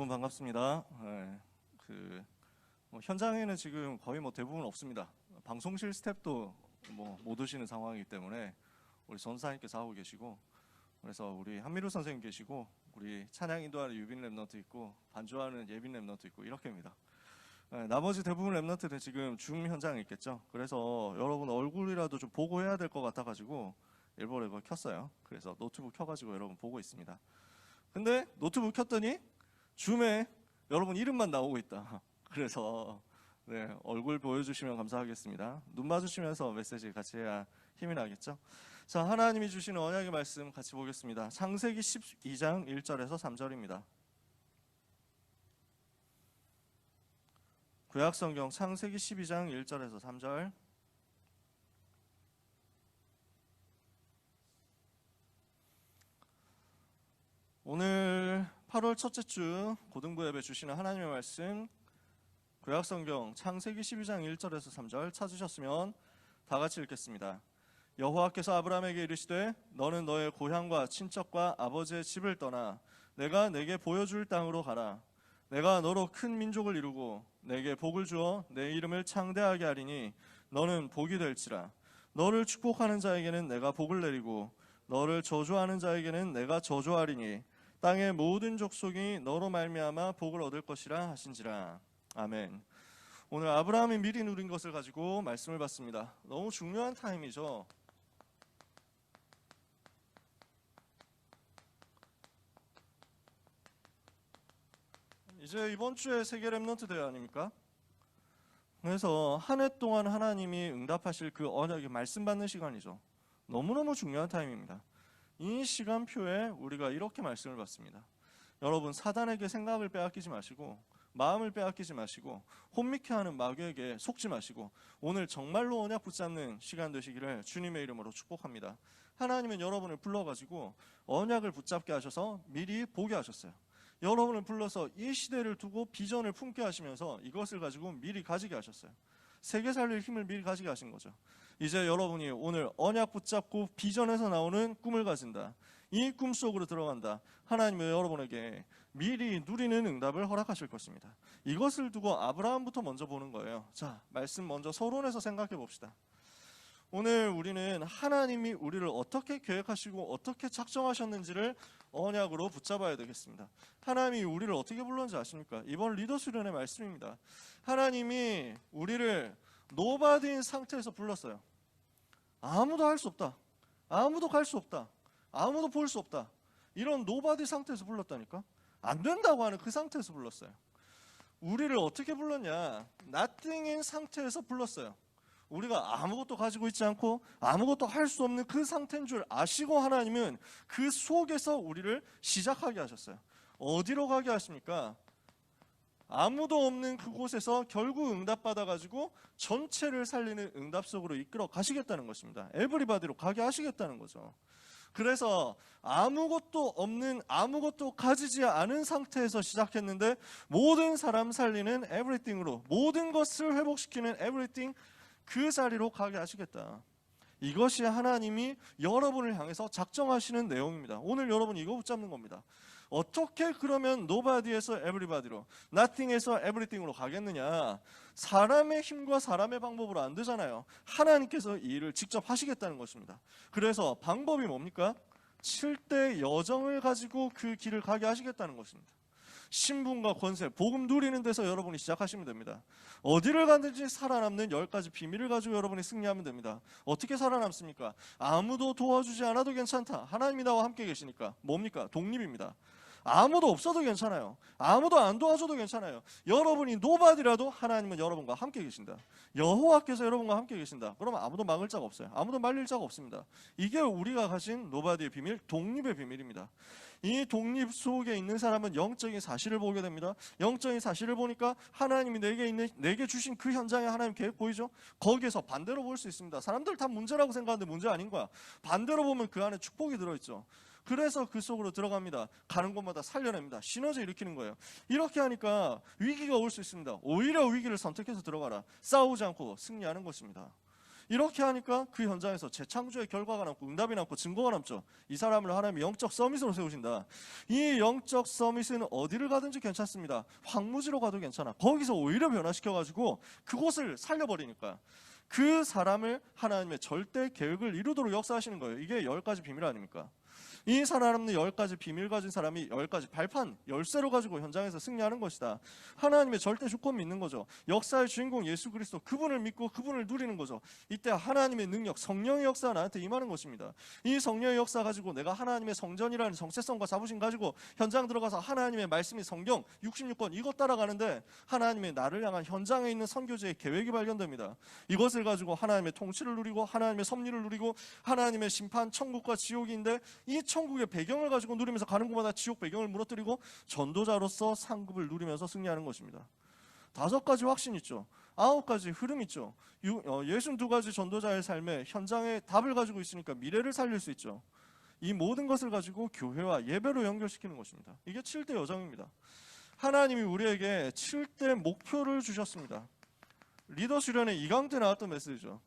여러분 반갑습니다. 현장에는 지금 거의 대부분 없습니다. 방송실 스태프도 못 오시는 상황이기 때문에 우리 전사님께서 하고 계시고, 그래서 우리 한미루 선생님 계시고, 우리 찬양 인도하는 유빈 랩넌트 있고, 반주하는 예빈 랩넌트 있고, 이렇게입니다. 나머지 대부분 랩넌트는 지금 줌 현장에 있겠죠. 그래서 여러분 얼굴이라도 좀 보고 해야 될 것 같아가지고 일부러 이거 켰어요. 그래서 노트북 켜가지고 여러분 보고 있습니다. 근데 노트북 켰더니 줌에 여러분 이름만 나오고 있다. 그래서 얼굴 보여주시면 감사하겠습니다. 눈 마주치면서 메시지 같이 해야 힘이 나겠죠. 자, 하나님이 주시는 언약의 말씀 같이 보겠습니다. 창세기 12장 1절에서 3절입니다. 구약성경 창세기 12장 1절에서 3절. 오늘 8월 첫째 주 고등부 예배 주시는 하나님의 말씀, 구약성경 창세기 12장 1절에서 3절 찾으셨으면 다 같이 읽겠습니다. 여호와께서 아브라함에게 이르시되 너는 너의 고향과 친척과 아버지의 집을 떠나 내가 내게 보여줄 땅으로 가라. 내가 너로 큰 민족을 이루고 내게 복을 주어 내 이름을 창대하게 하리니 너는 복이 될지라. 너를 축복하는 자에게는 내가 복을 내리고 너를 저주하는 자에게는 내가 저주하리니 땅의 모든 족속이 너로 말미암아 복을 얻을 것이라 하신지라. 아멘. 오늘 아브라함이 미리 누린 것을 가지고 말씀을 받습니다. 너무 중요한 타임이죠. 이제 이번 주에 세계 랩넌트 대회 아닙니까? 그래서 한 해 동안 하나님이 응답하실 그 언약의 말씀 받는 시간이죠. 너무너무 중요한 타임입니다. 이 시간표에 우리가 이렇게 말씀을 받습니다. 여러분, 사단에게 생각을 빼앗기지 마시고 마음을 빼앗기지 마시고 혼미케 하는 마귀에게 속지 마시고 오늘 정말로 언약 붙잡는 시간 되시기를 주님의 이름으로 축복합니다. 하나님은 여러분을 불러가지고 언약을 붙잡게 하셔서 미리 보게 하셨어요. 여러분을 불러서 이 시대를 두고 비전을 품게 하시면서 이것을 가지고 미리 가지게 하셨어요. 세계 살릴 힘을 미리 가지게 하신 거죠. 이제 여러분이 오늘 언약 붙잡고 비전에서 나오는 꿈을 가진다. 이 꿈 속으로 들어간다. 하나님은 여러분에게 미리 누리는 응답을 허락하실 것입니다. 이것을 두고 아브라함부터 먼저 보는 거예요. 자, 말씀 먼저 서론에서 생각해 봅시다. 오늘 우리는 하나님이 우리를 어떻게 계획하시고 어떻게 작정하셨는지를 언약으로 붙잡아야 되겠습니다. 하나님이 우리를 어떻게 불렀는지 아십니까? 이번 리더 수련의 말씀입니다. 하나님이 우리를 노바디인 상태에서 불렀어요. 아무도 할 수 없다. 아무도 갈 수 없다. 아무도 볼 수 없다. 이런 노바디 상태에서 불렀다니까? 안 된다고 하는 그 상태에서 불렀어요. 우리를 어떻게 불렀냐? nothing인 상태에서 불렀어요. 우리가 아무것도 가지고 있지 않고 아무것도 할 수 없는 그 상태인 줄 아시고 하나님은 그 속에서 우리를 시작하게 하셨어요. 어디로 가게 하십니까? 아무도 없는 그곳에서 결국 응답받아가지고 전체를 살리는 응답 속으로 이끌어 가시겠다는 것입니다. 에브리바디로 가게 하시겠다는 거죠. 그래서 아무것도 없는, 아무것도 가지지 않은 상태에서 시작했는데 모든 사람 살리는 에브리띵으로, 모든 것을 회복시키는 에브리띵, 그 자리로 가게 하시겠다. 이것이 하나님이 여러분을 향해서 작정하시는 내용입니다. 오늘 여러분 이거 붙잡는 겁니다. 어떻게 그러면 nobody에서 everybody로, nothing에서 everything으로 가겠느냐? 사람의 힘과 사람의 방법으로 안 되잖아요. 하나님께서 이 일을 직접 하시겠다는 것입니다. 그래서 방법이 뭡니까? 7대 여정을 가지고 그 길을 가게 하시겠다는 것입니다. 신분과 권세, 복음 누리는 데서 여러분이 시작하시면 됩니다. 어디를 가든지 살아남는 10가지 비밀을 가지고 여러분이 승리하면 됩니다. 어떻게 살아남습니까? 아무도 도와주지 않아도 괜찮다. 하나님이 나와 함께 계시니까. 뭡니까? 독립입니다. 아무도 없어도 괜찮아요. 아무도 안 도와줘도 괜찮아요. 여러분이 노바디라도 하나님은 여러분과 함께 계신다. 여호와께서 여러분과 함께 계신다. 그러면 아무도 막을 자가 없어요. 아무도 말릴 자가 없습니다. 이게 우리가 가진 노바디의 비밀, 독립의 비밀입니다. 이 독립 속에 있는 사람은 영적인 사실을 보게 됩니다. 영적인 사실을 보니까 하나님이 내게 주신 그 현장에 하나님 계획 보이죠? 거기에서 반대로 볼 수 있습니다. 사람들 다 문제라고 생각하는데 문제 아닌 거야. 반대로 보면 그 안에 축복이 들어있죠. 그래서 그 속으로 들어갑니다. 가는 곳마다 살려냅니다. 시너지 일으키는 거예요. 이렇게 하니까 위기가 올 수 있습니다. 오히려 위기를 선택해서 들어가라. 싸우지 않고 승리하는 것입니다. 이렇게 하니까 그 현장에서 재창조의 결과가 남고 응답이 남고 증거가 남죠. 이 사람을 하나님이 영적 서밋으로 세우신다. 이 영적 서밋은 어디를 가든지 괜찮습니다. 황무지로 가도 괜찮아. 거기서 오히려 변화시켜가지고 그곳을 살려버리니까 그 사람을 하나님의 절대 계획을 이루도록 역사하시는 거예요. 이게 10가지 비밀 아닙니까? 이 살아남는 10가지 비밀 가진 사람이 10가지 발판, 열쇠로 가지고 현장에서 승리하는 것이다. 하나님의 절대 주권 믿는 거죠. 역사의 주인공 예수 그리스도, 그분을 믿고 그분을 누리는 거죠. 이때 하나님의 능력, 성령의 역사가 나한테 임하는 것입니다. 이 성령의 역사 가지고 내가 하나님의 성전이라는 정체성과 자부심 가지고 현장 들어가서 하나님의 말씀이 성경 66권 이것 따라가는데 하나님의 나를 향한 현장에 있는 선교지의 계획이 발견됩니다. 이것을 가지고 하나님의 통치를 누리고 하나님의 섭리를 누리고 하나님의 심판, 천국과 지옥인데 이 천국의 배경을 가지고 누리면서 가는 곳마다 지옥 배경을 무너뜨리고 전도자로서 상급을 누리면서 승리하는 것입니다. 5가지 확신 있죠. 9가지 흐름 있죠. 62가지 전도자의 삶에 현장의 답을 가지고 있으니까 미래를 살릴 수 있죠. 이 모든 것을 가지고 교회와 예배로 연결시키는 것입니다. 이게 7대 여정입니다. 하나님이 우리에게 7대 목표를 주셨습니다. 리더 수련회 2강 때 나왔던 메시지죠.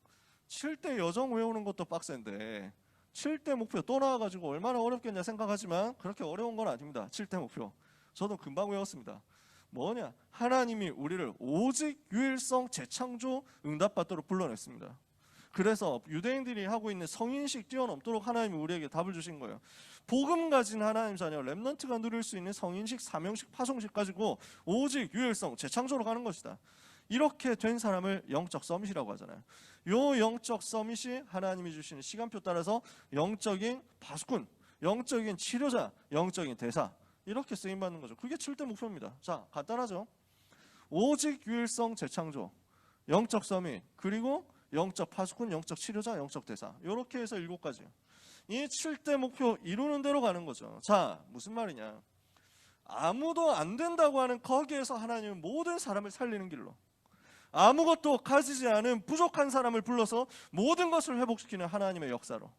7대 여정 외우는 것도 빡센데 7대 목표 또 나와가지고 얼마나 어렵겠냐 생각하지만 그렇게 어려운 건 아닙니다. 7대 목표 저도 금방 외웠습니다. 뭐냐? 하나님이 우리를 오직 유일성 재창조 응답받도록 불러냈습니다. 그래서 유대인들이 하고 있는 성인식 뛰어넘도록 하나님이 우리에게 답을 주신 거예요. 복음 가진 하나님 자녀 렘넌트가 누릴 수 있는 성인식, 사명식, 파송식 가지고 오직 유일성 재창조로 가는 것이다. 이렇게 된 사람을 영적 서밋이라고 하잖아요. 요 영적 서밋이 하나님이 주시는 시간표 따라서 영적인 파수꾼, 영적인 치료자, 영적인 대사 이렇게 쓰임받는 거죠. 그게 7대 목표입니다. 자, 간단하죠. 오직 유일성 재창조, 영적 서밋, 그리고 영적 파수꾼, 영적 치료자, 영적 대사 이렇게 해서 7가지. 이 7대 목표 이루는 대로 가는 거죠. 자, 무슨 말이냐? 아무도 안 된다고 하는 거기에서 하나님은 모든 사람을 살리는 길로 아무것도 가지지 않은 부족한 사람을 불러서 모든 것을 회복시키는 하나님의 역사로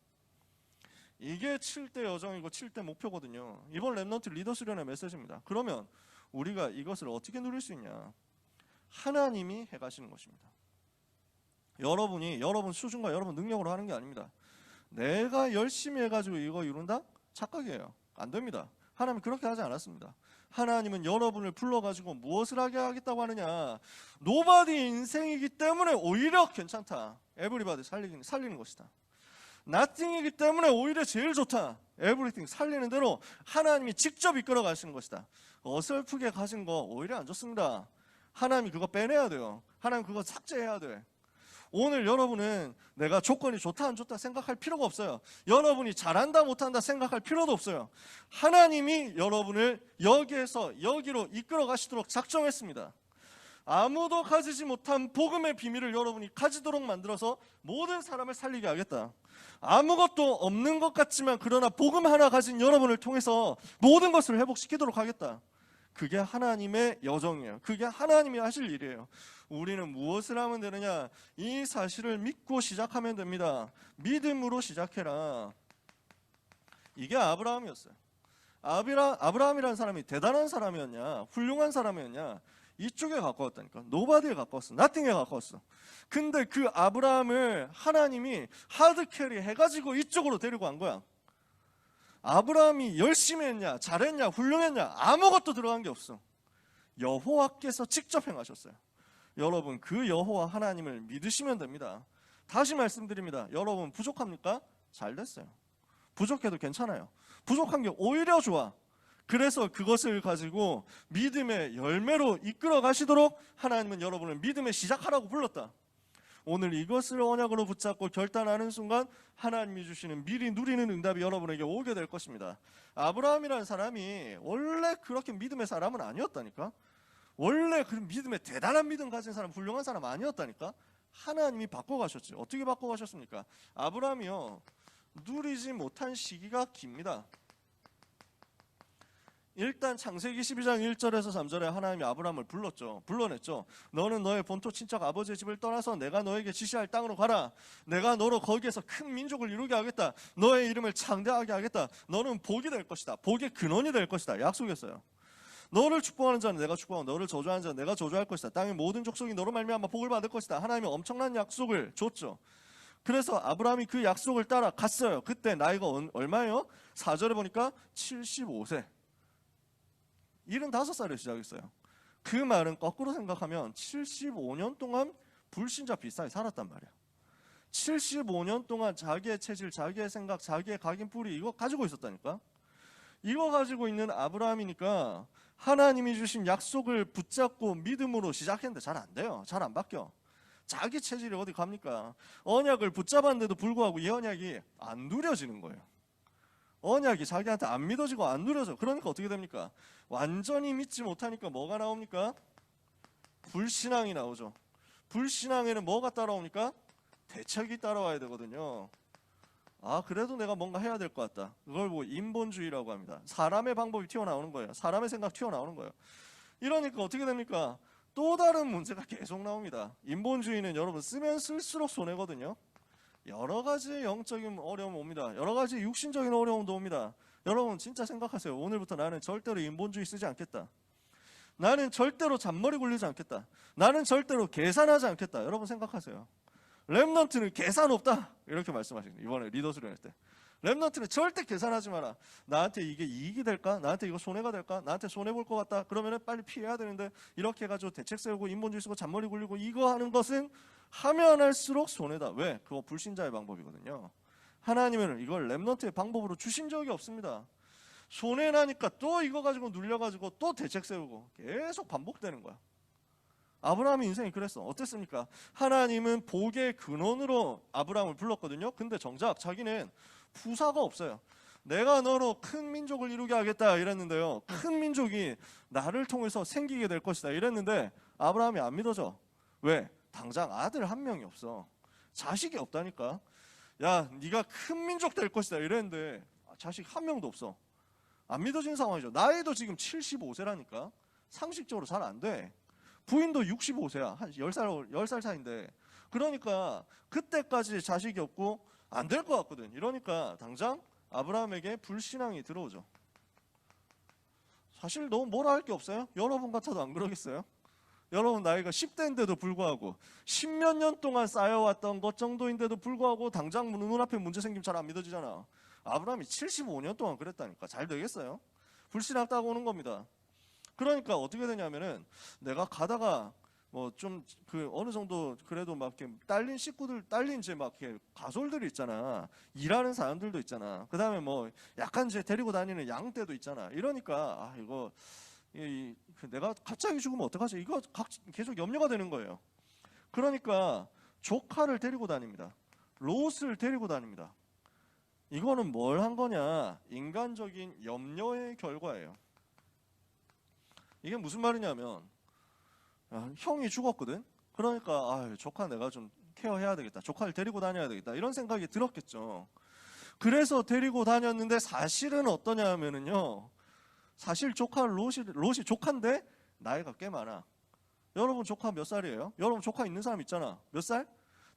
이게 7대 여정이고 7대 목표거든요. 이번 렘넌트 리더 수련의 메시지입니다. 그러면 우리가 이것을 어떻게 누릴 수 있냐? 하나님이 해가시는 것입니다. 여러분 수준과 여러분 능력으로 하는 게 아닙니다. 내가 열심히 해가지고 이거 이룬다? 착각이에요. 안 됩니다. 하나님은 그렇게 하지 않았습니다. 하나님은 여러분을 불러가지고 무엇을 하게 하겠다고 하느냐? 노바디 인생이기 때문에 오히려 괜찮다. 에브리바디 살리는 것이다. 나띵이기 때문에 오히려 제일 좋다. 에브리띵 살리는 대로 하나님이 직접 이끌어 가시는 것이다. 어설프게 가진 거 오히려 안 좋습니다. 하나님이 그거 빼내야 돼요. 하나님 그거 삭제해야 돼. 오늘 여러분은 내가 조건이 좋다 안 좋다 생각할 필요가 없어요. 여러분이 잘한다 못한다 생각할 필요도 없어요. 하나님이 여러분을 여기에서 여기로 이끌어 가시도록 작정했습니다. 아무도 가지지 못한 복음의 비밀을 여러분이 가지도록 만들어서 모든 사람을 살리게 하겠다. 아무것도 없는 것 같지만 그러나 복음 하나 가진 여러분을 통해서 모든 것을 회복시키도록 하겠다. 그게 하나님의 여정이에요. 그게 하나님이 하실 일이에요. 우리는 무엇을 하면 되느냐? 이 사실을 믿고 시작하면 됩니다. 믿음으로 시작해라. 이게 아브라함이었어요. 아브라함이라는 사람이 대단한 사람이었냐? 훌륭한 사람이었냐? 이쪽에 가까웠다니까. 노바디에 가까웠어. 나띵에 가까웠어. 근데 그 아브라함을 하나님이 하드캐리 해가지고 이쪽으로 데리고 간 거야. 아브라함이 열심히 했냐, 잘했냐, 훌륭했냐 아무것도 들어간 게 없어. 여호와께서 직접 행하셨어요. 여러분 그 여호와 하나님을 믿으시면 됩니다. 다시 말씀드립니다. 여러분 부족합니까? 잘 됐어요. 부족해도 괜찮아요. 부족한 게 오히려 좋아. 그래서 그것을 가지고 믿음의 열매로 이끌어 가시도록 하나님은 여러분을 믿음의 시작하라고 불렀다. 오늘 이것을 언약으로 붙잡고 결단하는 순간 하나님이 주시는 미리 누리는 응답이 여러분에게 오게 될 것입니다. 아브라함이라는 사람이 원래 그렇게 믿음의 사람은 아니었다니까. 원래 그 믿음의 대단한 믿음 가진 사람, 훌륭한 사람 아니었다니까. 하나님이 바꿔가셨지. 어떻게 바꿔가셨습니까? 아브라함이요 누리지 못한 시기가 깁니다. 일단 창세기 12장 1절에서 3절에 하나님이 아브라함을 불러냈죠. 너는 너의 본토 친척 아버지의 집을 떠나서 내가 너에게 지시할 땅으로 가라. 내가 너로 거기에서 큰 민족을 이루게 하겠다. 너의 이름을 창대하게 하겠다. 너는 복이 될 것이다. 복의 근원이 될 것이다. 약속했어요. 너를 축복하는 자는 내가 축복하고 너를 저주하는 자는 내가 저주할 것이다. 땅의 모든 족속이 너로 말미암아 복을 받을 것이다. 하나님이 엄청난 약속을 줬죠. 그래서 아브라함이 그 약속을 따라 갔어요. 그때 나이가 얼마예요? 4절에 보니까 75세. 75살에 시작했어요. 그 말은 거꾸로 생각하면 75년 동안 불신자 비슷하게 살았단 말이야. 75년 동안 자기의 체질, 자기의 생각, 자기의 각인 뿌리 이거 가지고 있었다니까. 이거 가지고 있는 아브라함이니까 하나님이 주신 약속을 붙잡고 믿음으로 시작했는데 잘 안 돼요. 잘 안 바뀌어. 자기 체질이 어디 갑니까? 언약을 붙잡았는데도 불구하고 이 언약이 안 누려지는 거예요. 언약이 자기한테 안 믿어지고 안 누려져. 그러니까 어떻게 됩니까? 완전히 믿지 못하니까 뭐가 나옵니까? 불신앙이 나오죠. 불신앙에는 뭐가 따라옵니까? 대책이 따라와야 되거든요. 아, 그래도 내가 뭔가 해야 될 것 같다. 그걸 뭐 인본주의라고 합니다. 사람의 방법이 튀어나오는 거예요. 사람의 생각 튀어나오는 거예요. 이러니까 어떻게 됩니까? 또 다른 문제가 계속 나옵니다. 인본주의는 여러분 쓰면 쓸수록 손해거든요. 여러 가지 영적인 어려움 옵니다. 여러 가지 육신적인 어려움도 옵니다. 여러분 진짜 생각하세요. 오늘부터 나는 절대로 인본주의 쓰지 않겠다. 나는 절대로 잔머리 굴리지 않겠다. 나는 절대로 계산하지 않겠다. 여러분 생각하세요. 렘넌트는 계산 없다 이렇게 말씀하십니다. 이번에 리더 수련할 때 렘넌트는 절대 계산하지 마라. 나한테 이게 이익이 될까? 나한테 이거 손해가 될까? 나한테 손해볼 것 같다. 그러면 빨리 피해야 되는데 이렇게 해가지고 대책 세우고 인본주의 쓰고 잔머리 굴리고 이거 하는 것은 하면 할수록 손해다. 왜? 그거 불신자의 방법이거든요. 하나님은 이걸 렘넌트의 방법으로 주신 적이 없습니다. 손해나니까 또 이거 가지고 눌려가지고 또 대책 세우고 계속 반복되는 거야. 아브라함의 인생이 그랬어. 어땠습니까? 하나님은 복의 근원으로 아브라함을 불렀거든요. 근데 정작 자기는 부사가 없어요. 내가 너로 큰 민족을 이루게 하겠다 이랬는데요. 큰 민족이 나를 통해서 생기게 될 것이다 이랬는데 아브라함이 안 믿어져. 왜? 당장 아들 한 명이 없어. 자식이 없다니까. 야, 네가 큰 민족 될 것이다 이랬는데 자식 한 명도 없어. 안 믿어진 상황이죠. 나이도 지금 75세라니까. 상식적으로 잘 안 돼. 부인도 65세야. 한 10살 차인데. 그러니까 그때까지 자식이 없고 안 될 것 같거든. 이러니까 당장 아브라함에게 불신앙이 들어오죠. 사실 너무 뭐라 할 게 없어요. 여러분 같아도 안 그러겠어요? 여러분 나이가 10대인데도 불구하고 10몇 년 동안 쌓여왔던 것 정도인데도 불구하고 당장 눈앞에 문제 생기면 잘 안 믿어지잖아. 아브라함이 75년 동안 그랬다니까. 잘 되겠어요? 불신앙 따고 오는 겁니다. 그러니까 어떻게 되냐면은 내가 가다가 뭐 좀 그 어느 정도 그래도 막 이렇게 딸린 식구들, 딸린 이제 막 이렇게 가솔들이 있잖아. 일하는 사람들도 있잖아. 그 다음에 뭐 약간 이제 데리고 다니는 양떼도 있잖아. 이러니까 아 이거 내가 갑자기 죽으면 어떡하지? 이거 계속 염려가 되는 거예요. 그러니까 조카를 데리고 다닙니다. 롯을 데리고 다닙니다. 이거는 뭘 한 거냐? 인간적인 염려의 결과예요. 이게 무슨 말이냐면 형이 죽었거든. 그러니까 조카 내가 좀 케어해야 되겠다. 조카를 데리고 다녀야 되겠다. 이런 생각이 들었겠죠. 그래서 데리고 다녔는데 사실은 어떠냐 하면은요. 사실 조카 롯이 조카인데 나이가 꽤 많아. 여러분 조카 몇 살이에요? 여러분 조카 있는 사람 있잖아. 몇 살?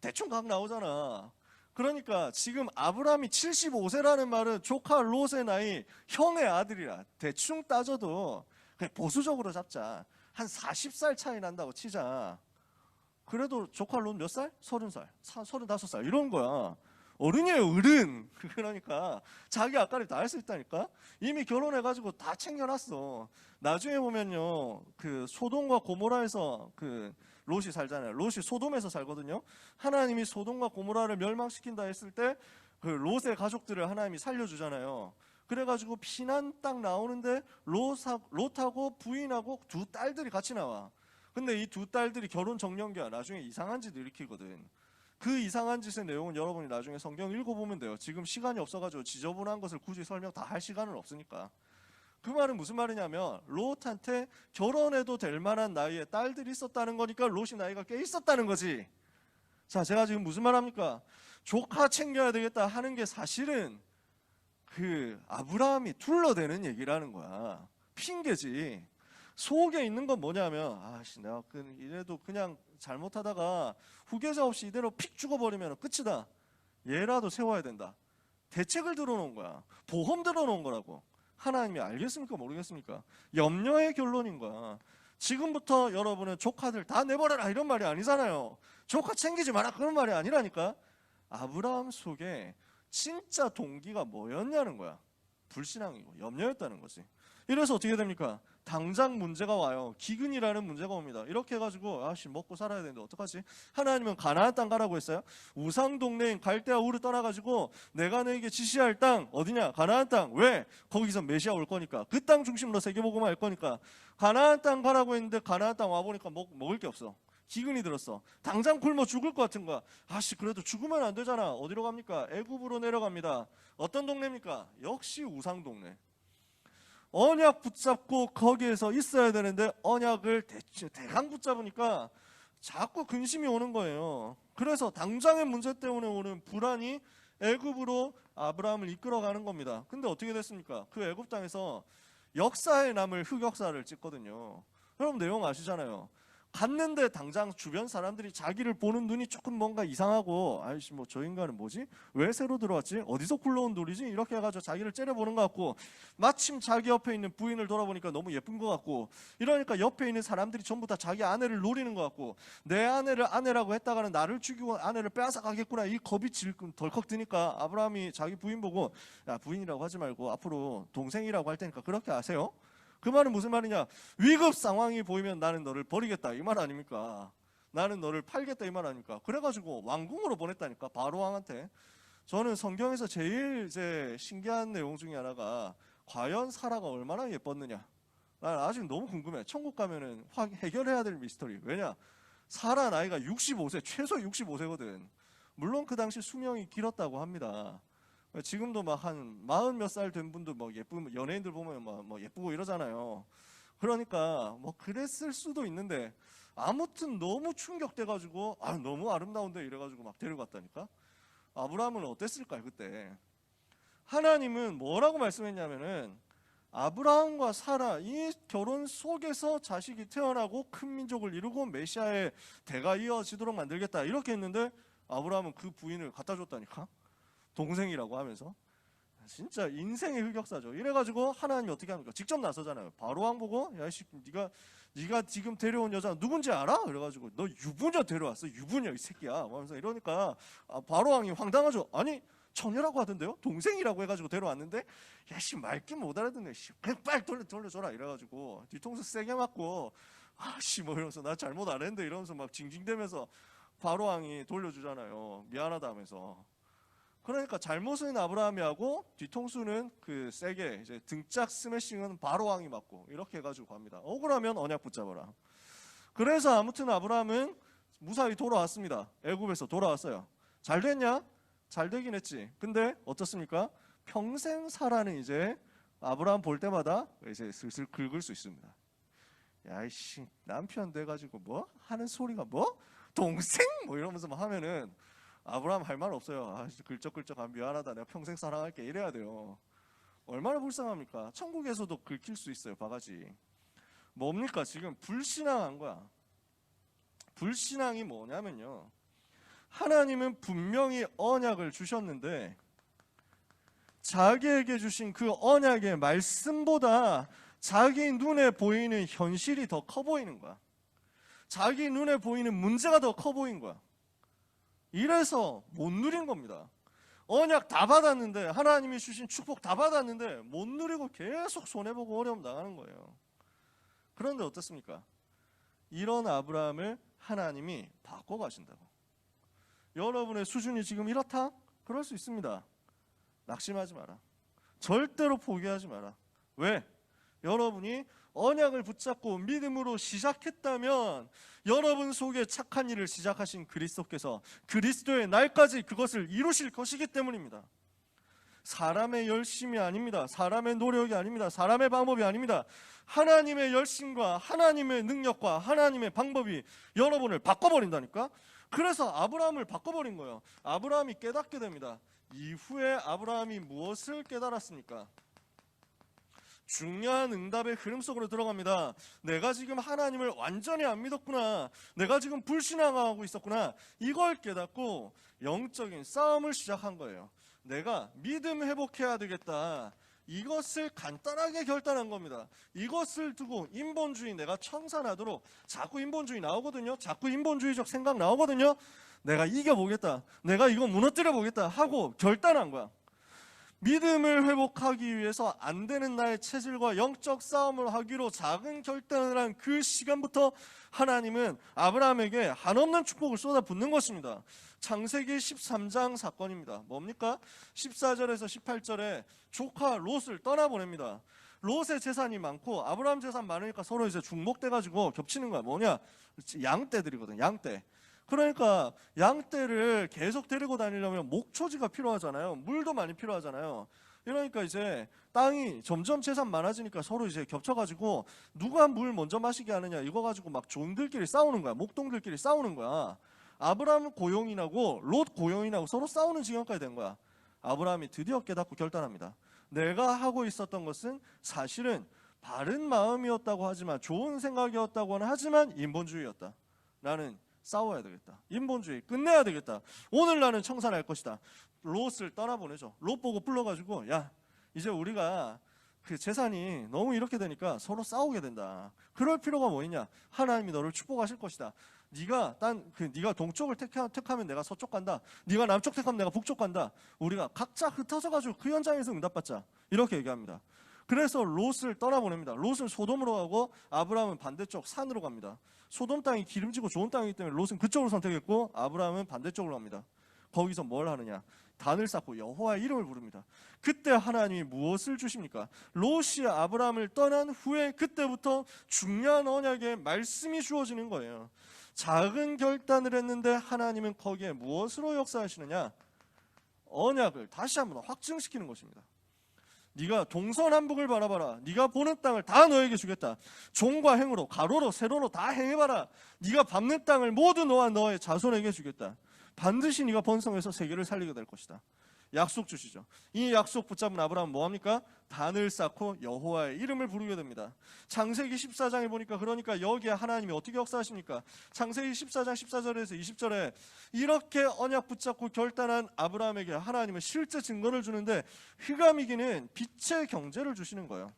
대충 각 나오잖아. 그러니까 지금 아브라함이 75세라는 말은 조카 롯의 나이 형의 아들이라. 대충 따져도 그냥 보수적으로 잡자. 한 40살 차이 난다고 치자. 그래도 조카 롯 몇 살? 30살, 35살 이런 거야. 어른이에요, 어른. 그러니까 자기 앞가림 다 할 수 있다니까. 이미 결혼해가지고 다 챙겨놨어. 나중에 보면요, 그 소돔과 고모라에서 그 롯이 살잖아요. 롯이 소돔에서 살거든요. 하나님이 소돔과 고모라를 멸망시킨다 했을 때 그 롯의 가족들을 하나님이 살려주잖아요. 그래가지고 피난 딱 나오는데 롯하고 부인하고 두 딸들이 같이 나와. 근데 이 두 딸들이 결혼 정년기야. 나중에 이상한 짓 일으키거든. 그 이상한 짓의 내용은 여러분이 나중에 성경 읽어보면 돼요. 지금 시간이 없어가지고 지저분한 것을 굳이 설명 다 할 시간은 없으니까. 그 말은 무슨 말이냐면 롯한테 결혼해도 될 만한 나이에 딸들이 있었다는 거니까 롯이 나이가 꽤 있었다는 거지. 자, 제가 지금 무슨 말 합니까? 조카 챙겨야 되겠다 하는 게 사실은 그 아브라함이 둘러대는 얘기라는 거야. 핑계지. 속에 있는 건 뭐냐면 내가 이래도 그냥 잘못하다가 후계자 없이 이대로 픽 죽어버리면 끝이다. 얘라도 세워야 된다. 대책을 들어놓은 거야. 보험 들어놓은 거라고. 하나님이 알겠습니까? 모르겠습니까? 염려의 결론인 거야. 지금부터 여러분은 조카들 다 내버려라 이런 말이 아니잖아요. 조카 챙기지 마라 그런 말이 아니라니까. 아브라함 속에 진짜 동기가 뭐였냐는 거야. 불신앙이고 염려였다는 거지. 이래서 어떻게 됩니까? 당장 문제가 와요. 기근이라는 문제가 옵니다. 이렇게 해가지고 아씨 먹고 살아야 되는데 어떡하지? 하나님은 가나안 땅 가라고 했어요. 우상 동네인 갈대아 우르 떠나가지고 내가 너에게 지시할 땅 어디냐? 가나안 땅. 왜? 거기서 메시아 올 거니까. 그 땅 중심으로 세계복음화 할 거니까. 가나안 땅 가라고 했는데 가나안 땅 와보니까 먹을 게 없어. 기근이 들었어. 당장 굶어 죽을 것 같은 거야. 아씨 그래도 죽으면 안 되잖아. 어디로 갑니까? 애굽으로 내려갑니다. 어떤 동네입니까? 역시 우상 동네. 언약 붙잡고 거기에서 있어야 되는데 언약을 대강 붙잡으니까 자꾸 근심이 오는 거예요. 그래서 당장의 문제 때문에 오는 불안이 애굽으로 아브라함을 이끌어가는 겁니다. 근데 어떻게 됐습니까? 그 애굽 땅에서 역사에 남을 흑역사를 찍거든요. 여러분 내용 아시잖아요. 갔는데 당장 주변 사람들이 자기를 보는 눈이 조금 뭔가 이상하고 아이씨 뭐 저 인간은 뭐지? 왜 새로 들어왔지? 어디서 굴러온 돌이지? 이렇게 해가지고 자기를 째려보는 것 같고 마침 자기 옆에 있는 부인을 돌아보니까 너무 예쁜 것 같고 이러니까 옆에 있는 사람들이 전부 다 자기 아내를 노리는 것 같고 내 아내를 아내라고 했다가는 나를 죽이고 아내를 빼앗아 가겠구나 이 겁이 덜컥 드니까 아브라함이 자기 부인 보고 야 부인이라고 하지 말고 앞으로 동생이라고 할 테니까 그렇게 하세요. 그 말은 무슨 말이냐? 위급 상황이 보이면 나는 너를 버리겠다 이 말 아닙니까? 나는 너를 팔겠다 이 말 아닙니까? 그래가지고 왕궁으로 보냈다니까 바로 왕한테. 저는 성경에서 제일 이제 신기한 내용 중에 하나가 과연 사라가 얼마나 예뻤느냐. 난 아직 너무 궁금해. 천국 가면은 해결해야 될 미스터리. 왜냐? 사라 나이가 65세 최소 65세거든. 물론 그 당시 수명이 길었다고 합니다. 지금도 막 한 40 몇 살 된 분도 뭐 예쁜 연예인들 보면 뭐 예쁘고 이러잖아요. 그러니까 뭐 그랬을 수도 있는데 아무튼 너무 충격돼가지고 아 너무 아름다운데 이래가지고 막 데려갔다니까. 아브라함은 어땠을까요 그때? 하나님은 뭐라고 말씀했냐면은 아브라함과 사라 이 결혼 속에서 자식이 태어나고 큰 민족을 이루고 메시아의 대가 이어지도록 만들겠다 이렇게 했는데 아브라함은 그 부인을 갖다 줬다니까. 동생이라고 하면서 진짜 인생의 흑역사죠. 이래가지고 하나님이 어떻게 합니까? 직접 나서잖아요. 바로 왕 보고 야이씨 네가 지금 데려온 여자 누군지 알아? 그래가지고 너 유부녀 데려왔어. 유부녀 이 새끼야. 하면서 이러니까 바로 왕이 황당하죠. 아니 처녀라고 하던데요? 동생이라고 해가지고 데려왔는데 야씨 말귀 못 알아듣네. 빨리 돌려줘라 이래가지고 뒤통수 세게 맞고 아씨 뭐 이러면서 나 잘못 안 했는데 이러면서 막 징징대면서 바로 왕이 돌려주잖아요. 미안하다 하면서. 그러니까 잘못은 아브라함이 하고 뒤통수는 그 세게 이제 등짝 스매싱은 바로 왕이 맞고 이렇게 해가지고 갑니다. 억울하면 언약 붙잡아라. 그래서 아무튼 아브라함은 무사히 돌아왔습니다. 애굽에서 돌아왔어요. 잘 됐냐? 잘 되긴 했지. 근데 어떻습니까? 평생 사라는 이제 아브라함 볼 때마다 이제 슬슬 긁을 수 있습니다. 야이씨 남편 돼가지고 뭐 하는 소리가 뭐 동생 뭐 이러면서 막 하면은. 아브라함 할 말 없어요. 아, 글쩍글쩍 미안하다. 내가 평생 사랑할게. 이래야 돼요. 얼마나 불쌍합니까? 천국에서도 긁힐 수 있어요. 바가지. 뭡니까? 지금 불신앙한 거야. 불신앙이 뭐냐면요. 하나님은 분명히 언약을 주셨는데 자기에게 주신 그 언약의 말씀보다 자기 눈에 보이는 현실이 더 커 보이는 거야. 자기 눈에 보이는 문제가 더 커 보인 거야. 이래서 못 누린 겁니다. 언약 다 받았는데 하나님이 주신 축복 다 받았는데 못 누리고 계속 손해보고 어려움 당하는 거예요. 그런데 어떻습니까? 이런 아브라함을 하나님이 바꿔가신다고. 여러분의 수준이 지금 이렇다? 그럴 수 있습니다. 낙심하지 마라. 절대로 포기하지 마라. 왜? 여러분이 언약을 붙잡고 믿음으로 시작했다면 여러분 속에 착한 일을 시작하신 그리스도께서 그리스도의 날까지 그것을 이루실 것이기 때문입니다. 사람의 열심이 아닙니다. 사람의 노력이 아닙니다. 사람의 방법이 아닙니다. 하나님의 열심과 하나님의 능력과 하나님의 방법이 여러분을 바꿔버린다니까. 그래서 아브라함을 바꿔버린 거예요. 아브라함이 깨닫게 됩니다. 이후에 아브라함이 무엇을 깨달았습니까? 중요한 응답의 흐름 속으로 들어갑니다. 내가 지금 하나님을 완전히 안 믿었구나. 내가 지금 불신앙하고 있었구나. 이걸 깨닫고 영적인 싸움을 시작한 거예요. 내가 믿음 회복해야 되겠다. 이것을 간단하게 결단한 겁니다. 이것을 두고 인본주의 내가 청산하도록 자꾸 인본주의 나오거든요. 자꾸 인본주의적 생각 나오거든요. 내가 이겨보겠다, 내가 이거 무너뜨려 보겠다 하고 결단한 거야. 믿음을 회복하기 위해서 안 되는 나의 체질과 영적 싸움을 하기로 작은 결단을 한 그 시간부터 하나님은 아브라함에게 한없는 축복을 쏟아붓는 것입니다. 창세기 13장 사건입니다. 뭡니까? 14절에서 18절에 조카 롯을 떠나보냅니다. 롯의 재산이 많고 아브라함 재산 많으니까 서로 이제 중복돼가지고 겹치는 거야. 뭐냐? 양떼들이거든, 양떼. 그러니까 양떼를 계속 데리고 다니려면 목초지가 필요하잖아요. 물도 많이 필요하잖아요. 이러니까 이제 땅이 점점 재산 많아지니까 서로 이제 겹쳐가지고 누가 물 먼저 마시게 하느냐 이거 가지고 막 종들끼리 싸우는 거야. 목동들끼리 싸우는 거야. 아브라함 고용이 나고 롯 고용이 나고 서로 싸우는 지경까지 된 거야. 아브라함이 드디어 깨닫고 결단합니다. 내가 하고 있었던 것은 사실은 바른 마음이었다고 하지만, 좋은 생각이었다고는 하지만 인본주의였다. 나는 싸워야 되겠다. 인본주의 끝내야 되겠다. 오늘 나는 청산할 것이다. 롯을 떠나보내죠. 롯 보고 불러가지고, 야, 이제 우리가 그 재산이 너무 이렇게 되니까 서로 싸우게 된다. 그럴 필요가 뭐 있냐? 하나님이 너를 축복하실 것이다. 네가 동쪽을 택하면 내가 서쪽 간다. 네가 남쪽 택하면 내가 북쪽 간다. 우리가 각자 흩어져 가지고 그 현장에서 응답받자. 이렇게 얘기합니다. 그래서 롯을 떠나보냅니다. 롯은 소돔으로 가고 아브라함은 반대쪽 산으로 갑니다. 소돔 땅이 기름지고 좋은 땅이기 때문에 롯은 그쪽을 선택했고 아브라함은 반대쪽으로 갑니다. 거기서 뭘 하느냐? 단을 쌓고 여호와의 이름을 부릅니다. 그때 하나님이 무엇을 주십니까? 롯이 아브라함을 떠난 후에 그때부터 중요한 언약의 말씀이 주어지는 거예요. 작은 결단을 했는데 하나님은 거기에 무엇으로 역사하시느냐? 언약을 다시 한번 확증시키는 것입니다. 네가 동서남북을 바라봐라. 네가 보는 땅을 다 너에게 주겠다. 종과 행으로, 가로로, 세로로 다 행해봐라. 네가 밟는 땅을 모두 너와 너의 자손에게 주겠다. 반드시 네가 번성해서 세계를 살리게 될 것이다. 약속 주시죠. 이 약속 붙잡은 아브라함은 뭐합니까? 단을 쌓고 여호와의 이름을 부르게 됩니다. 창세기 14장에 보니까 그러니까 여기에 하나님이 어떻게 역사하십니까? 창세기 14장 14절에서 20절에 이렇게 언약 붙잡고 결단한 아브라함에게 하나님은 실제 증거를 주는데 휘감이기는 빛의 경제를 주시는 거예요.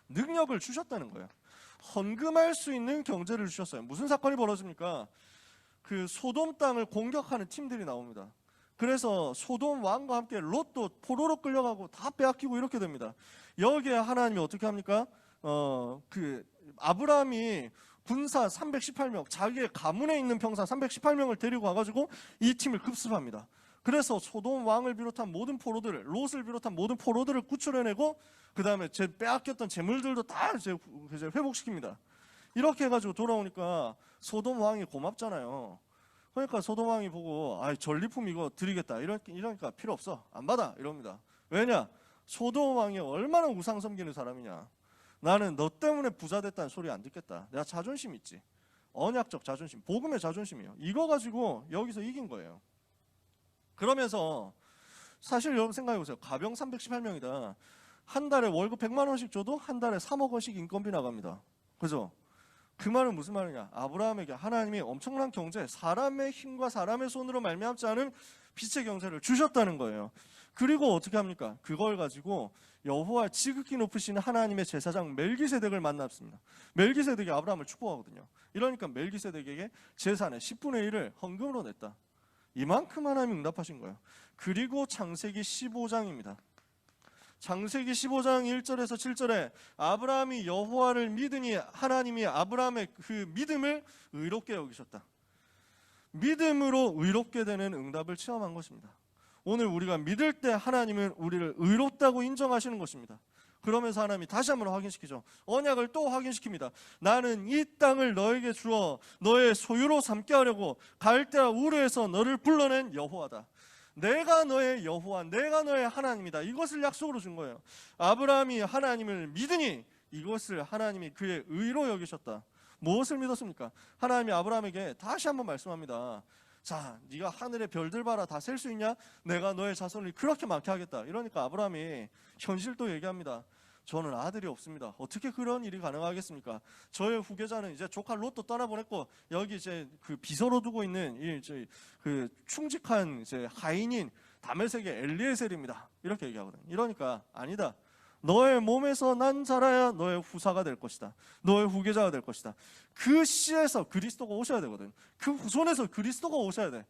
능력을 주셨다는 거예요. 헌금할 수 있는 경제를 주셨어요. 무슨 사건이 벌어집니까? 그 소돔 땅을 공격하는 팀들이 나옵니다. 그래서 소돔 왕과 함께 롯도 포로로 끌려가고 다 빼앗기고 이렇게 됩니다. 여기에 하나님이 어떻게 합니까? 아브라함이 군사 318명, 자기의 가문에 있는 병사 318명을 데리고 와가지고 이 팀을 급습합니다. 그래서 소돔 왕을 비롯한 모든 포로들을, 롯을 비롯한 모든 포로들을 구출해내고 그 다음에 빼앗겼던 재물들도 다 이제 회복시킵니다. 이렇게 해가지고 돌아오니까 소돔 왕이 고맙잖아요. 그러니까 소돔 왕이 보고 전리품 이거 드리겠다 이러니까 필요 없어, 안 받아 이럽니다. 왜냐? 소돔 왕이 얼마나 우상 섬기는 사람이냐. 나는 너 때문에 부자 됐다는 소리 안 듣겠다. 내가 자존심 있지. 언약적 자존심, 복음의 자존심이에요. 이거 가지고 여기서 이긴 거예요. 그러면서 사실 여러분 생각해보세요. 가병 318명이다. 한 달에 월급 100만 원씩 줘도 한 달에 3억 원씩 인건비 나갑니다. 그죠? 그 말은 무슨 말이냐? 아브라함에게 하나님이 엄청난 경제, 사람의 힘과 사람의 손으로 말미암지 않은 빛의 경제를 주셨다는 거예요. 그리고 어떻게 합니까? 그걸 가지고 여호와 지극히 높으신 하나님의 제사장 멜기세덱을 만났습니다. 멜기세덱이 아브라함을 축복하거든요. 이러니까 멜기세덱에게 재산의 10분의 1을 헌금으로 냈다. 이만큼 하나님이 응답하신 거예요. 그리고 창세기 15장입니다. 창세기 15장 1절에서 7절에 아브라함이 여호와를 믿으니 하나님이 아브라함의 그 믿음을 의롭게 여기셨다. 믿음으로 의롭게 되는 응답을 체험한 것입니다. 오늘 우리가 믿을 때 하나님은 우리를 의롭다고 인정하시는 것입니다. 그러면서 하나님이 다시 한번 확인시키죠. 언약을 또 확인시킵니다. 나는 이 땅을 너에게 주어 너의 소유로 삼게 하려고 갈대아 우르에서 너를 불러낸 여호와다. 내가 너의 여호와, 내가 너의 하나님이다. 이것을 약속으로 준 거예요. 아브라함이 하나님을 믿으니 이것을 하나님이 그의 의로 여기셨다. 무엇을 믿었습니까? 하나님이 아브라함에게 다시 한번 말씀합니다. 자, 네가 하늘의 별들 봐라. 다 셀 수 있냐? 내가 너의 자손을 그렇게 많게 하겠다. 이러니까 아브라함이 현실도 얘기합니다. 저는 아들이 없습니다. 어떻게 그런 일이 가능하겠습니까? 저의 후계자는 이제 조카 롯도 떠나보냈고 여기 이제 그 비서로 두고 있는 이제 그 충직한 이제 하인인 다메섹의 엘리에셀입니다. 이렇게 얘기하거든요. 이러니까 아니다. 너의 몸에서 난 자라야 너의 후사가 될 것이다. 너의 후계자가 될 것이다. 그 씨에서 그리스도가 오셔야 되거든. 그 후손에서 그리스도가 오셔야 돼.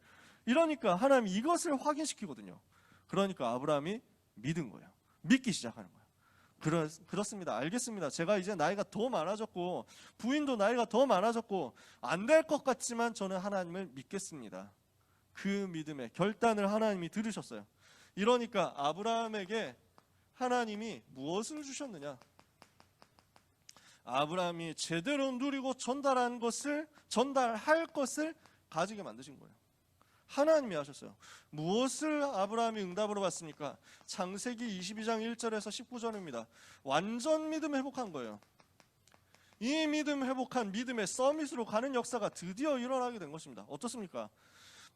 이러니까 하나님이 이것을 확인시키거든요. 그러니까 아브라함이 믿은 거예요. 믿기 시작하는 거예요. 그렇습니다. 알겠습니다. 제가 이제 나이가 더 많아졌고 부인도 나이가 더 많아졌고 안 될 것 같지만 저는 하나님을 믿겠습니다. 그 믿음의 결단을 하나님이 들으셨어요. 이러니까 아브라함에게 하나님이 무엇을 주셨느냐? 아브라함이 제대로 누리고 전달할 것을 가지게 만드신 거예요. 하나님이 하셨어요. 무엇을 아브라함이 응답으로 받습니까? 창세기 22장 1절에서 19절입니다. 완전 믿음 회복한 거예요. 이 믿음 회복한 믿음의 서밋으로 가는 역사가 드디어 일어나게 된 것입니다. 어떻습니까?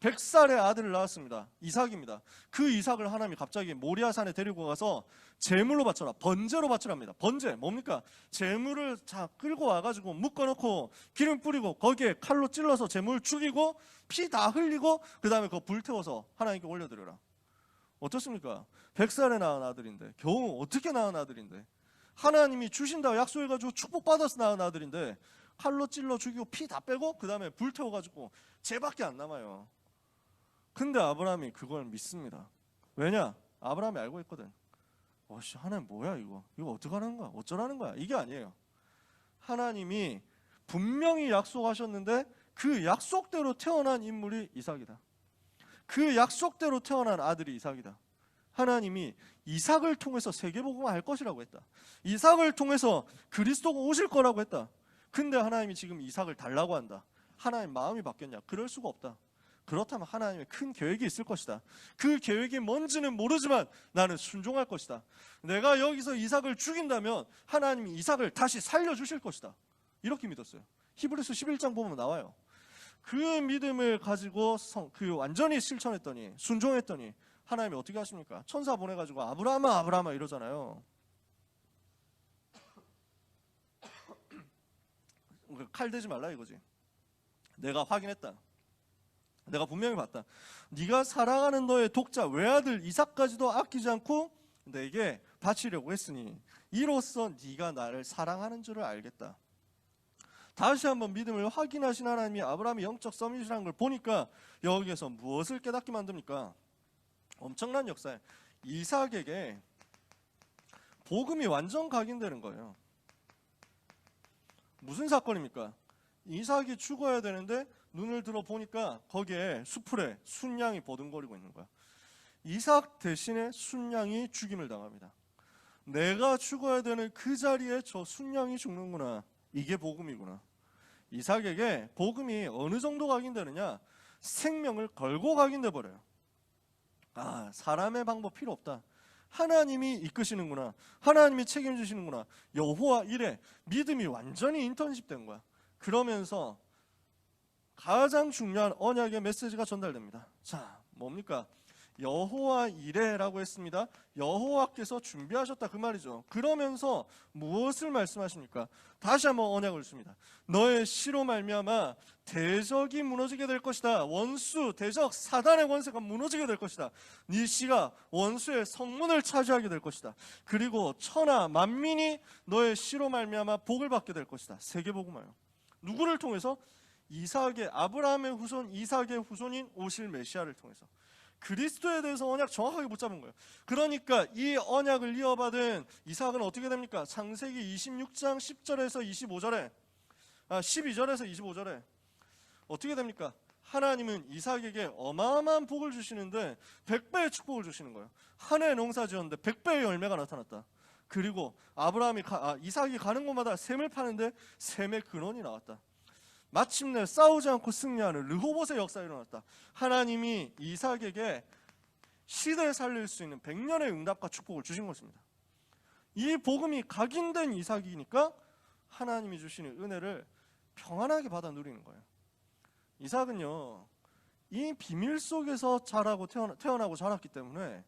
100살의 아들을 낳았습니다. 이삭입니다. 그 이삭을 하나님이 갑자기 모리아산에 데리고 가서 제물로 바쳐라, 번제로 바치랍니다. 번제 뭡니까? 제물을 끌고 와가지고 묶어놓고 기름 뿌리고 거기에 칼로 찔러서 제물 죽이고 피 다 흘리고 그 다음에 그거 불태워서 하나님께 올려드려라. 어떻습니까? 100살에 낳은 아들인데, 겨우 어떻게 낳은 아들인데, 하나님이 주신다고 약속해가지고 축복받아서 낳은 아들인데 칼로 찔러 죽이고 피 다 빼고 그 다음에 불태워가지고 죄밖에 안 남아요. 근데 아브라함이 그걸 믿습니다. 왜냐? 아브라함이 알고 있거든. 하나님 뭐야 이거 어떡하는 거야? 어쩌라는 거야? 이게 아니에요. 하나님이 분명히 약속하셨는데 그 약속대로 태어난 인물이 이삭이다. 그 약속대로 태어난 아들이 이삭이다. 하나님이 이삭을 통해서 세계복음을 할 것이라고 했다. 이삭을 통해서 그리스도가 오실 거라고 했다. 근데 하나님이 지금 이삭을 달라고 한다. 하나님 마음이 바뀌었냐? 그럴 수가 없다. 그렇다면 하나님의 큰 계획이 있을 것이다. 그 계획이 뭔지는 모르지만 나는 순종할 것이다. 내가 여기서 이삭을 죽인다면 하나님이 이삭을 다시 살려주실 것이다. 이렇게 믿었어요. 히브리서 11장 보면 나와요. 그 믿음을 가지고 완전히 실천했더니, 순종했더니 하나님이 어떻게 하십니까? 천사 보내가지고 아브라함아 아브라함아 이러잖아요. 칼 대지 말라 이거지. 내가 확인했다. 내가 분명히 봤다. 네가 사랑하는 너의 독자 외아들 이삭까지도 아끼지 않고 내게 바치려고 했으니 이로써 네가 나를 사랑하는 줄을 알겠다. 다시 한번 믿음을 확인하신 하나님이 아브라함의 영적 서밋이라는 걸 보니까 여기에서 무엇을 깨닫게 만듭니까? 엄청난 역사에 이삭에게 복음이 완전 각인되는 거예요. 무슨 사건입니까? 이삭이 죽어야 되는데 눈을 들어 보니까 거기에 수풀에 순양이 버둥거리고 있는 거야. 이삭 대신에 순양이 죽임을 당합니다. 내가 죽어야 되는 그 자리에 저 순양이 죽는구나. 이게 복음이구나. 이삭에게 복음이 어느 정도 각인되느냐? 생명을 걸고 각인돼 버려요. 사람의 방법 필요 없다. 하나님이 이끄시는구나. 하나님이 책임지시는구나. 여호와 이래. 믿음이 완전히 인턴십 된 거야. 그러면서 가장 중요한 언약의 메시지가 전달됩니다. 자, 뭡니까? 여호와 이레라고 했습니다. 여호와께서 준비하셨다 그 말이죠. 그러면서 무엇을 말씀하십니까? 다시 한번 언약을 줍니다. 너의 씨로 말미암아 대적이 무너지게 될 것이다. 원수, 대적, 사단의 권세가 무너지게 될 것이다. 네 씨가 원수의 성문을 차지하게 될 것이다. 그리고 천하 만민이 너의 씨로 말미암아 복을 받게 될 것이다. 세계복음화요. 누구를 통해서? 이삭의, 아브라함의 후손 이삭의 후손인 오실 메시아를 통해서. 그리스도에 대해서 언약 정확하게 붙잡은 거예요. 그러니까 이 언약을 이어받은 이삭은 어떻게 됩니까? 창세기 26장 10절에서 25절에 12절에서 25절에 어떻게 됩니까? 하나님은 이삭에게 어마어마한 복을 주시는데 100배의 축복을 주시는 거예요. 한 해 농사 지었는데 100배의 열매가 나타났다. 그리고 이삭이 가는 곳마다 샘을 파는데 샘의 근원이 나왔다. 마침내 싸우지 않고 승리하는 르호봇의 역사가 일어났다. 하나님이 이삭에게 시대에 살릴 수 있는 100년의 응답과 축복을 주신 것입니다. 이 복음이 각인된 이삭이니까 하나님이 주시는 은혜를 평안하게 받아 누리는 거예요. 이삭은요, 이 비밀 속에서 자라고 태어나고 자랐기 때문에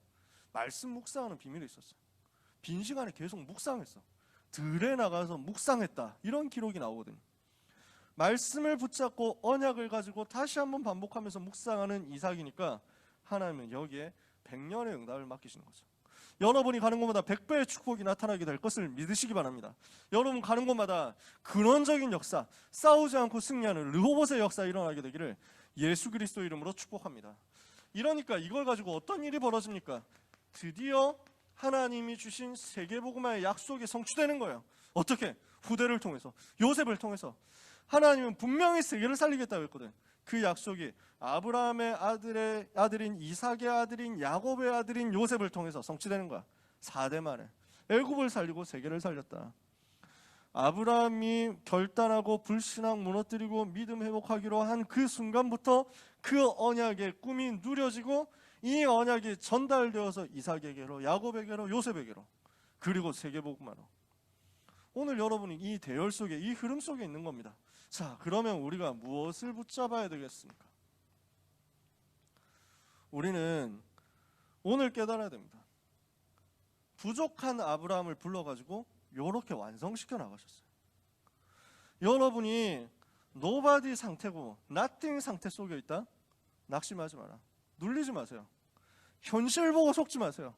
말씀 묵상하는 비밀이 있었어요. 빈 시간에 계속 묵상했어. 들에 나가서 묵상했다. 이런 기록이 나오거든요. 말씀을 붙잡고 언약을 가지고 다시 한번 반복하면서 묵상하는 이삭이니까 하나님은 여기에 100년의 응답을 맡기시는 거죠. 여러분이 가는 곳마다 100배의 축복이 나타나게 될 것을 믿으시기 바랍니다. 여러분 가는 곳마다 근원적인 역사, 싸우지 않고 승리하는 르호봇의 역사 일어나게 되기를 예수 그리스도 이름으로 축복합니다. 이러니까 이걸 가지고 어떤 일이 벌어집니까? 드디어 하나님이 주신 세계복음화의 약속이 성취되는 거예요. 어떻게? 후대를 통해서, 요셉을 통해서. 하나님은 분명히 세계를 살리겠다고 했거든. 그 약속이 아브라함의 아들인 이삭의 아들인 야곱의 아들인 요셉을 통해서 성취되는 거야. 4대 만에 애굽을 살리고 세계를 살렸다. 아브라함이 결단하고 불신앙 무너뜨리고 믿음 회복하기로 한 그 순간부터 그 언약의 꿈이 누려지고 이 언약이 전달되어서 이삭에게로, 야곱에게로, 요셉에게로, 그리고 세계복음화로. 오늘 여러분이 이 대열 속에, 이 흐름 속에 있는 겁니다. 자, 그러면 우리가 무엇을 붙잡아야 되겠습니까? 우리는 오늘 깨달아야 됩니다. 부족한 아브라함을 불러가지고 이렇게 완성시켜 나가셨어요. 여러분이 노바디 상태고 나띵 상태 속에 있다? 낙심하지 마라. 눌리지 마세요. 현실 보고 속지 마세요.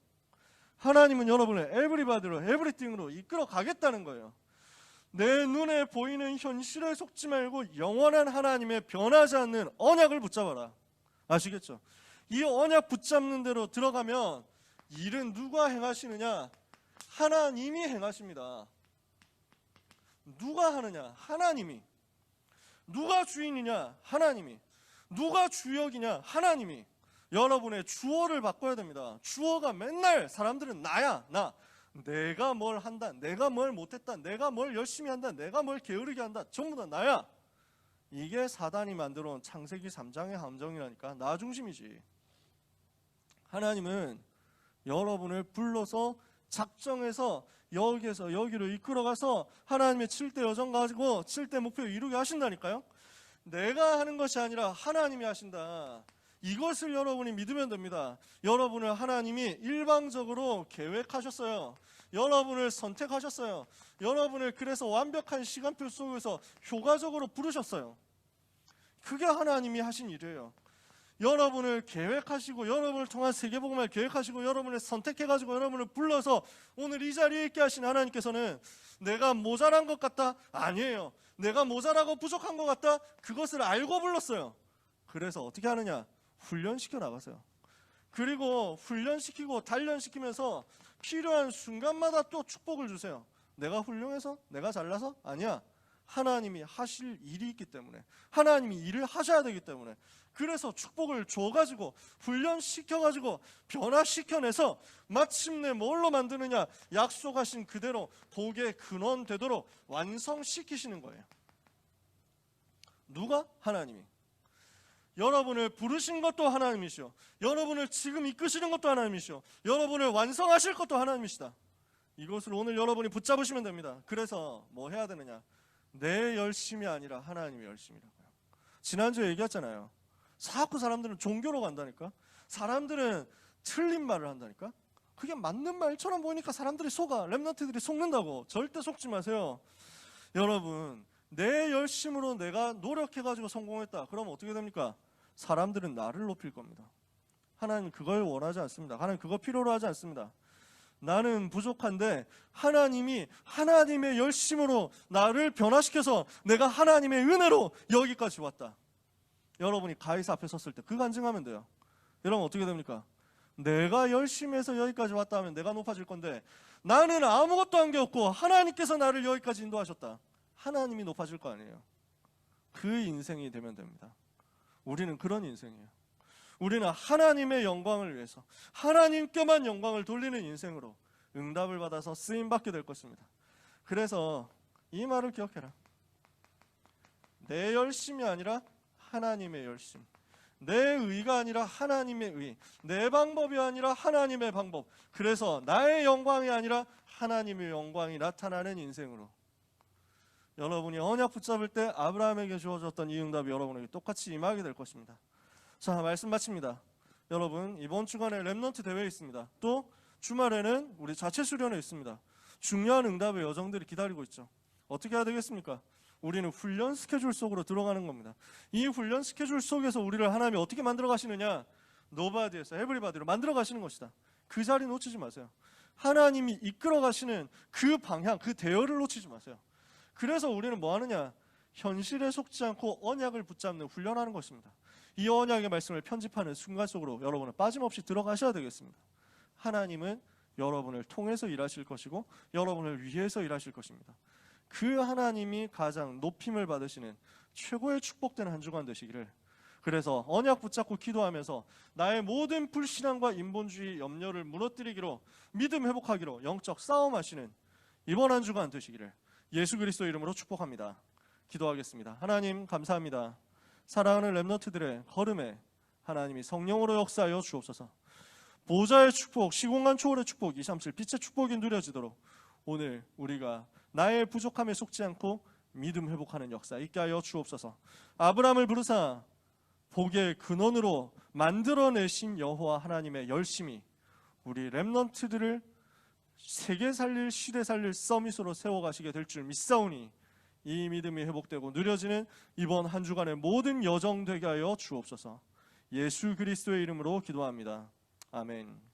하나님은 여러분을 에브리바디로, 에브리띵으로 이끌어 가겠다는 거예요. 내 눈에 보이는 현실에 속지 말고 영원한 하나님의 변하지 않는 언약을 붙잡아라. 아시겠죠? 이 언약 붙잡는 대로 들어가면 일은 누가 행하시느냐? 하나님이 행하십니다. 누가 하느냐? 하나님이. 누가 주인이냐? 하나님이. 누가 주역이냐? 하나님이. 여러분의 주어를 바꿔야 됩니다. 주어가 맨날 사람들은 나야, 나. 내가 뭘 한다, 내가 뭘 못했다, 내가 뭘 열심히 한다, 내가 뭘 게으르게 한다, 전부 다 나야. 이게 사단이 만들어 온 창세기 3장의 함정이라니까. 나 중심이지. 하나님은 여러분을 불러서 작정해서 여기에서 여기로 이끌어가서 하나님의 7대 여정 가지고 7대 목표 이루게 하신다니까요. 내가 하는 것이 아니라 하나님이 하신다. 이것을 여러분이 믿으면 됩니다. 여러분을 하나님이 일방적으로 계획하셨어요. 여러분을 선택하셨어요. 여러분을 그래서 완벽한 시간표 속에서 효과적으로 부르셨어요. 그게 하나님이 하신 일이에요. 여러분을 계획하시고 여러분을 통한 세계복음을 계획하시고 여러분을 선택해가지고 여러분을 불러서 오늘 이 자리에 있게 하신 하나님께서는 내가 모자란 것 같다? 아니에요. 내가 모자라고 부족한 것 같다? 그것을 알고 불렀어요. 그래서 어떻게 하느냐? 훈련시켜 나가세요. 그리고 훈련시키고 단련시키면서 필요한 순간마다 또 축복을 주세요. 내가 훌륭해서? 내가 잘나서? 아니야. 하나님이 하실 일이 있기 때문에, 하나님이 일을 하셔야 되기 때문에, 그래서 축복을 줘가지고 훈련시켜가지고 변화시켜내서 마침내 뭘로 만드느냐? 약속하신 그대로 복의 근원 되도록 완성시키시는 거예요. 누가? 하나님이. 여러분을 부르신 것도 하나님이시오. 여러분을 지금 이끄시는 것도 하나님이시오. 여러분을 완성하실 것도 하나님이시다. 이것을 오늘 여러분이 붙잡으시면 됩니다. 그래서 뭐 해야 되느냐? 내 열심이 아니라 하나님의 열심이라고요. 지난주에 얘기했잖아요. 자꾸 사람들은 종교로 간다니까. 사람들은 틀린 말을 한다니까. 그게 맞는 말처럼 보이니까 사람들이 속아. 렘넌트들이 속는다고. 절대 속지 마세요. 여러분, 내 열심으로 내가 노력해가지고 성공했다. 그러면 어떻게 됩니까? 사람들은 나를 높일 겁니다. 하나님 그걸 원하지 않습니다. 하나님 그거 필요로 하지 않습니다. 나는 부족한데 하나님이 하나님의 열심으로 나를 변화시켜서 내가 하나님의 은혜로 여기까지 왔다. 여러분이 가이사 앞에 섰을 때 그 간증하면 돼요. 여러분 어떻게 됩니까? 내가 열심히 해서 여기까지 왔다 하면 내가 높아질 건데 나는 아무것도 한 게 없고 하나님께서 나를 여기까지 인도하셨다. 하나님이 높아질 거 아니에요. 그 인생이 되면 됩니다. 우리는 그런 인생이에요. 우리는 하나님의 영광을 위해서 하나님께만 영광을 돌리는 인생으로 응답을 받아서 쓰임받게 될 것입니다. 그래서 이 말을 기억해라. 내 열심이 아니라 하나님의 열심, 내 의가 아니라 하나님의 의, 내 방법이 아니라 하나님의 방법. 그래서 나의 영광이 아니라 하나님의 영광이 나타나는 인생으로 여러분이 언약 붙잡을 때 아브라함에게 주어졌던 이 응답이 여러분에게 똑같이 임하게 될 것입니다. 자, 말씀 마칩니다. 여러분, 이번 주간에 렘넌트 대회 있습니다. 또 주말에는 우리 자체 수련회 있습니다. 중요한 응답의 여정들이 기다리고 있죠. 어떻게 해야 되겠습니까? 우리는 훈련 스케줄 속으로 들어가는 겁니다. 이 훈련 스케줄 속에서 우리를 하나님이 어떻게 만들어 가시느냐? 노바디에서 에브리바디로 만들어 가시는 것이다. 그 자리 놓치지 마세요. 하나님이 이끌어 가시는 그 방향, 그 대열을 놓치지 마세요. 그래서 우리는 뭐 하느냐? 현실에 속지 않고 언약을 붙잡는 훈련하는 것입니다. 이 언약의 말씀을 편집하는 순간 속으로 여러분은 빠짐없이 들어가셔야 되겠습니다. 하나님은 여러분을 통해서 일하실 것이고 여러분을 위해서 일하실 것입니다. 그 하나님이 가장 높임을 받으시는 최고의 축복된 한 주간 되시기를, 그래서 언약 붙잡고 기도하면서 나의 모든 불신앙과 인본주의 염려를 무너뜨리기로, 믿음 회복하기로 영적 싸움하시는 이번 한 주간 되시기를 예수 그리스도 이름으로 축복합니다. 기도하겠습니다. 하나님 감사합니다. 사랑하는 렘넌트들의 걸음에 하나님이 성령으로 역사하여 주옵소서. 보좌의 축복, 시공간 초월의 축복, 237 빛의 축복이 누려지도록 오늘 우리가 나의 부족함에 속지 않고 믿음 회복하는 역사 있게 하여 주옵소서. 아브라함을 부르사 복의 근원으로 만들어내신 여호와 하나님의 열심이 우리 렘넌트들을 세계 살릴, 시대 살릴 서밋으로 세워가시게 될 줄 믿사오니 이 믿음이 회복되고 누려지는 이번 한 주간의 모든 여정 되게 하여 주옵소서. 예수 그리스도의 이름으로 기도합니다. 아멘.